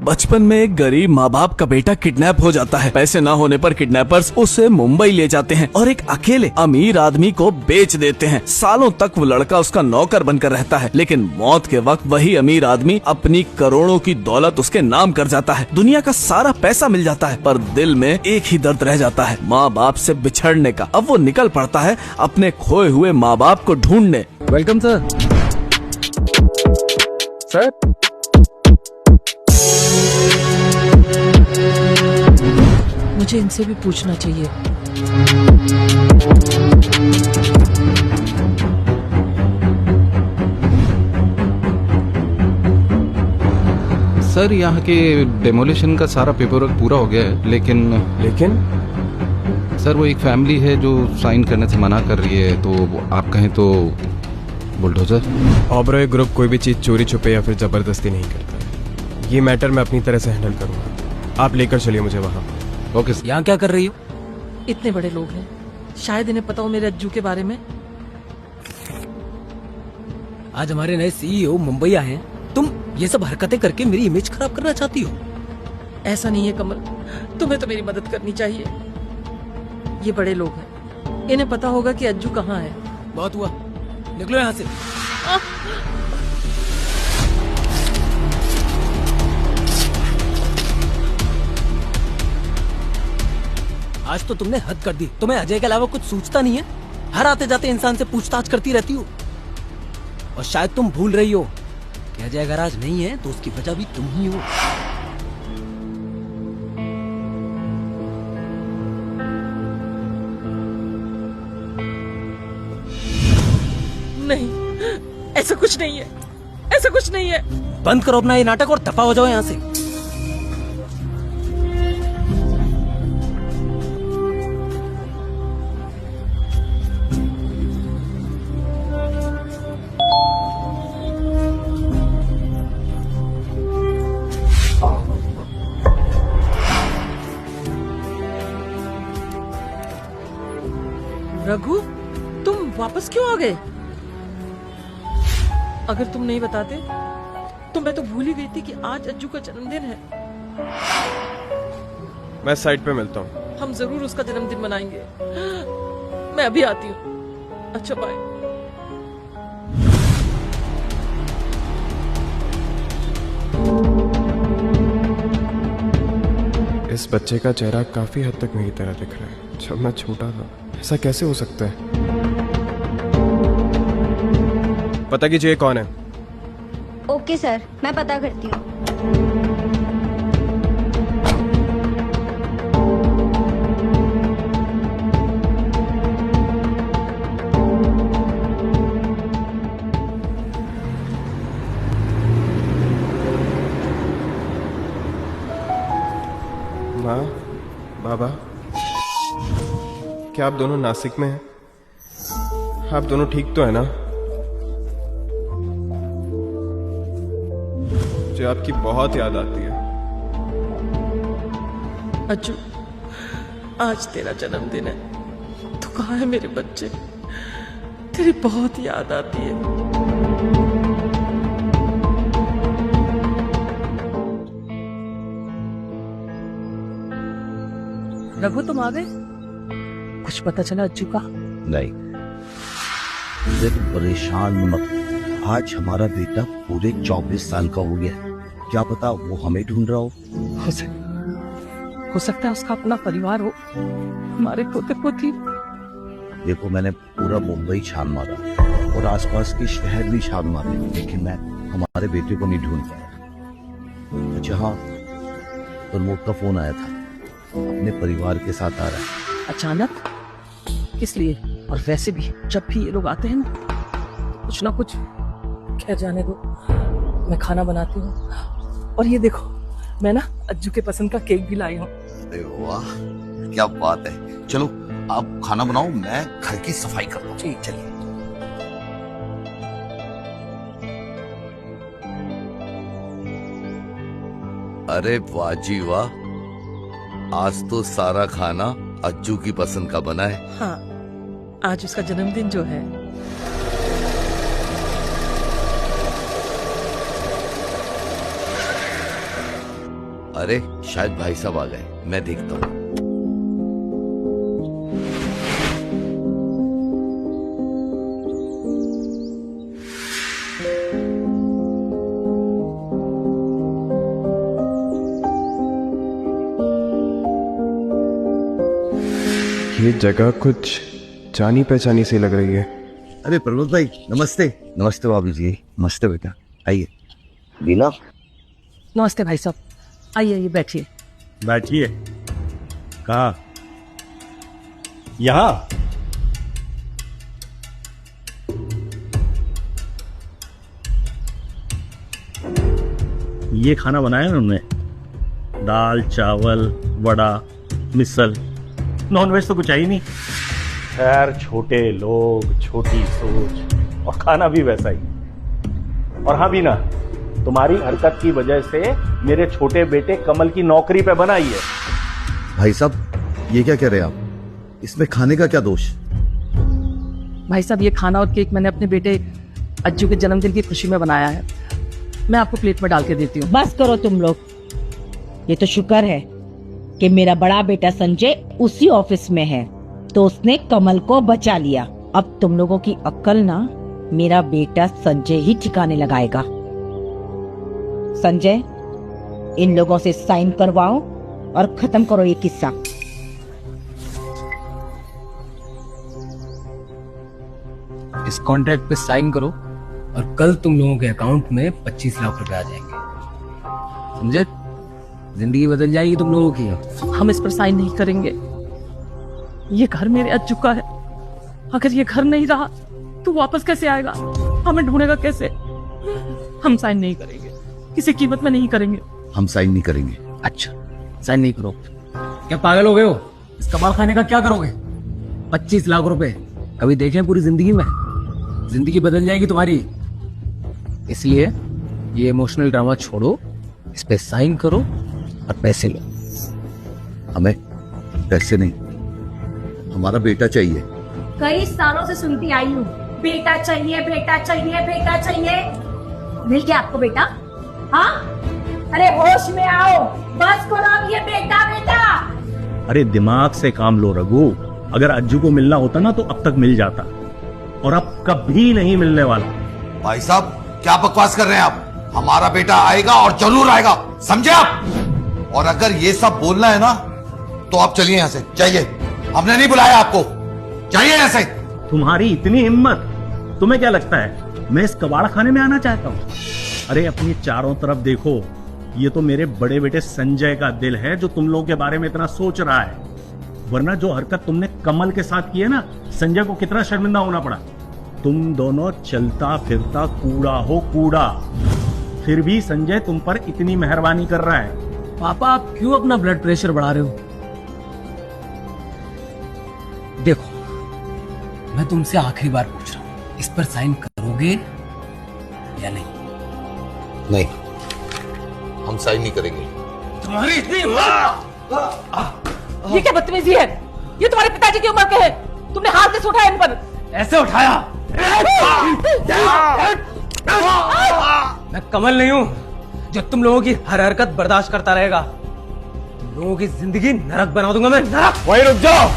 बचपन में एक गरीब माँ बाप का बेटा किडनैप हो जाता है। पैसे न होने पर किडनैपर्स उसे मुंबई ले जाते हैं और एक अकेले अमीर आदमी को बेच देते हैं। सालों तक वो लड़का उसका नौकर बनकर रहता है, लेकिन मौत के वक्त वही अमीर आदमी अपनी करोड़ों की दौलत उसके नाम कर जाता है। दुनिया का सारा पैसा मिल जाता है, पर दिल में एक ही दर्द रह जाता है, माँ बाप से बिछड़ने का। अब वो निकल पड़ता है अपने खोए हुए माँ बाप को ढूंढने। Welcome sir. सर मुझे इनसे भी पूछना चाहिए। सर यहाँ के डेमोलिशन का सारा पेपरवर्क पूरा हो गया है, लेकिन सर वो एक फैमिली है जो साइन करने से मना कर रही है, तो आप कहें तो बुलडोजर। ऑबरॉय ग्रुप कोई भी चीज चोरी छुपे या फिर जबरदस्ती नहीं करता। ये मैटर मैं अपनी तरह से हैंडल करूंगा। आप लेकर चलिए मुझे वहाँ। Okay sir. यहाँ क्या कर रही हो? इतने बड़े लोग हैं, शायद इन्हें पता हो मेरे अज्जू के बारे में। आज हमारे नए सीईओ मुंबई आए हैं, तुम ये सब हरकतें करके मेरी इमेज खराब करना चाहती हो? ऐसा नहीं है कमल, तुम्हें तो मेरी मदद करनी चाहिए। ये बड़े लोग हैं, इन्हें पता होगा कि अज्जू कहाँ है। बहुत हुआ, निकलो यहाँ से। आज तो तुमने हद कर दी। तुम्हें अजय के अलावा कुछ सूझता नहीं है? हर आते जाते इंसान से पूछताछ करती रहती हो। और शायद तुम भूल रही हो कि अजय अगर आज नहीं है तो उसकी वजह भी तुम ही हो। नहीं, ऐसा कुछ नहीं है, ऐसा कुछ नहीं है। बंद करो अपना ये नाटक और दफा हो जाओ यहाँ से। रघु, तुम वापस क्यों आ गए? अगर तुम नहीं बताते तो मैं तो भूल ही गई थी कि आज अज्जू का जन्मदिन है। मैं साइट पे मिलता हूँ। हम जरूर उसका जन्मदिन मनाएंगे। मैं अभी आती हूँ। अच्छा, बाय। इस बच्चे का चेहरा काफी हद तक मेरी तरह दिख रहा है। जब मैं छोटा था, ऐसा कैसे हो सकता है? पता कीजिए कौन है। ओके सर, मैं पता करती हूँ। माँ, बाबा, क्या आप दोनों नासिक में हैं? आप दोनों ठीक तो है ना? मुझे आपकी बहुत याद आती है। अज्जू, आज तेरा जन्मदिन है। तू कहाँ है मेरे बच्चे? तेरी बहुत याद आती है। रघु, तुम आ गए? कुछ पता चला अज्जू का? नहीं, मुझे तो परेशान मत। आज हमारा बेटा पूरे 24 साल का हो गया। क्या पता वो हमें ढूंढ रहा हो। हो सकता है उसका अपना परिवार हो, हमारे पोते पोती। देखो, मैंने पूरा मुंबई छान मारा और आसपास के शहर भी छान मारे, लेकिन मैं हमारे बेटे को नहीं ढूंढ पाया। अच्छा हाँ, प्रमोद का फोन आया था, अपने परिवार के साथ आ रहा है। अचानक? किस लिए? और वैसे भी जब भी ये लोग आते हैं कुछ ना कुछ। खैर जाने दो, मैं खाना बनाती हूँ। और ये देखो, मैं ना अज्जू के पसंद का केक भी लाई हूँ। अरे वाह, क्या बात है। चलो आप खाना बनाओ, मैं घर की सफाई करता हूँ। चलिए। अरे वाह जी वाह, आज तो सारा खाना अज्जू की पसंद का बना है। हाँ, आज उसका जन्मदिन जो है। अरे शायद भाई साहब आ गए, मैं देखता हूँ। ये जगह कुछ जानी पहचानी सी लग रही है। अरे प्रमोद भाई नमस्ते। नमस्ते बाबू जी। नमस्ते बेटा, आइए। लीना, नमस्ते भाई साहब, आइए आइए बैठिए। बैठिए। कहा? यहाँ? ये खाना बनाया ना उन्होंने, दाल चावल वड़ा मिसल, नॉनवेज तो कुछ है ही नहीं। खैर, छोटे लोग, छोटी सोच, और खाना भी वैसा ही। और हाँ भी ना, तुम्हारी हरकत की वजह से मेरे छोटे बेटे कमल की नौकरी पे बनाई है। भाई साहब ये क्या कह रहे हैं आप? इसमें खाने का क्या दोष? भाई साहब ये खाना और केक मैंने अपने बेटे अज्जू के जन्मदिन की खुशी में बनाया है, मैं आपको प्लेट में डाल के देती हूँ। बस करो तुम लोग। ये तो शुक्र है कि मेरा बड़ा बेटा संजय उसी ऑफिस में है, तो उसने कमल को बचा लिया। अब तुम लोगों की अक्ल ना मेरा बेटा संजय ही ठिकाने लगाएगा। संजय, इन लोगों से साइन करवाओ और खत्म करो ये किस्सा। इस कॉन्ट्रैक्ट पे साइन करो और कल तुम लोगों के अकाउंट में 25 लाख रुपए आ जाएंगे। समझे? जिंदगी बदल जाएगी तुम लोगों की। हम इस पर साइन नहीं करेंगे। ये घर मेरे अज्जू का है, अगर ये घर नहीं रहा तो वापस कैसे आएगा, हमें ढूंढेगा कैसे? हम साइन नहीं करेंगे, किसी कीमत में नहीं करेंगे। हम साइन नहीं करेंगे। अच्छा, साइन नहीं करो। क्या पागल हो गए हो? इस कबाब खाने का क्या करोगे? 25 लाख रुपए कभी देखे पूरी जिंदगी में? जिंदगी बदल जाएगी तुम्हारी। इसलिए ये इमोशनल ड्रामा छोड़ो, इस पे साइन करो और पैसे लो। हमें पैसे नहीं, हमारा बेटा चाहिए। कई सालों से सुनती आई हूँ, बेटा चाहिए बेटा चाहिए बेटा चाहिए। मिल गया आपको बेटा? हाँ, अरे होश में आओ, बस करो अब ये बेटा बेटा। अरे दिमाग से काम लो रघु। अगर अज्जू को मिलना होता ना तो अब तक मिल जाता, और अब कभी नहीं मिलने वाला। भाई साहब क्या बकवास कर रहे हैं आप? हमारा बेटा आएगा और जरूर आएगा, समझे आप? और अगर ये सब बोलना है ना तो आप चलिए यहाँ से, जाइए। हमने नहीं बुलाया आपको, जाइए यहाँ से। तुम्हारी इतनी हिम्मत, तुम्हें क्या लगता है मैं इस कबाड़ा खाने में आना चाहता हूँ? अरे अपनी चारों तरफ देखो, ये तो मेरे बड़े बेटे संजय का दिल है जो तुम लोगों के बारे में इतना सोच रहा है। वरना जो हरकत तुमने कमल के साथ की है ना, संजय को कितना शर्मिंदा होना पड़ा। तुम दोनों चलता फिरता कूड़ा हो कूड़ा, फिर भी संजय तुम पर इतनी मेहरबानी कर रहा है। पापा आप क्यों अपना ब्लड प्रेशर बढ़ा रहे हो? देखो, मैं तुमसे आखिरी बार पूछ रहा हूं, इस पर साइन करोगे या नहीं? नहीं, हम साइन नहीं करेंगे। तुम्हारी इतनी ये क्या बदतमीजी है? ये तुम्हारे पिताजी की उम्र के हैं, तुमने हाथ से उठाया इन पर। ऐसे उठाया? मैं कमल नहीं हूं जो तुम लोगों की हर हरकत बर्दाश्त करता रहेगा। तुम लोगों की जिंदगी नरक बना दूंगा मैं, नरक। वहीं रुक जाओ।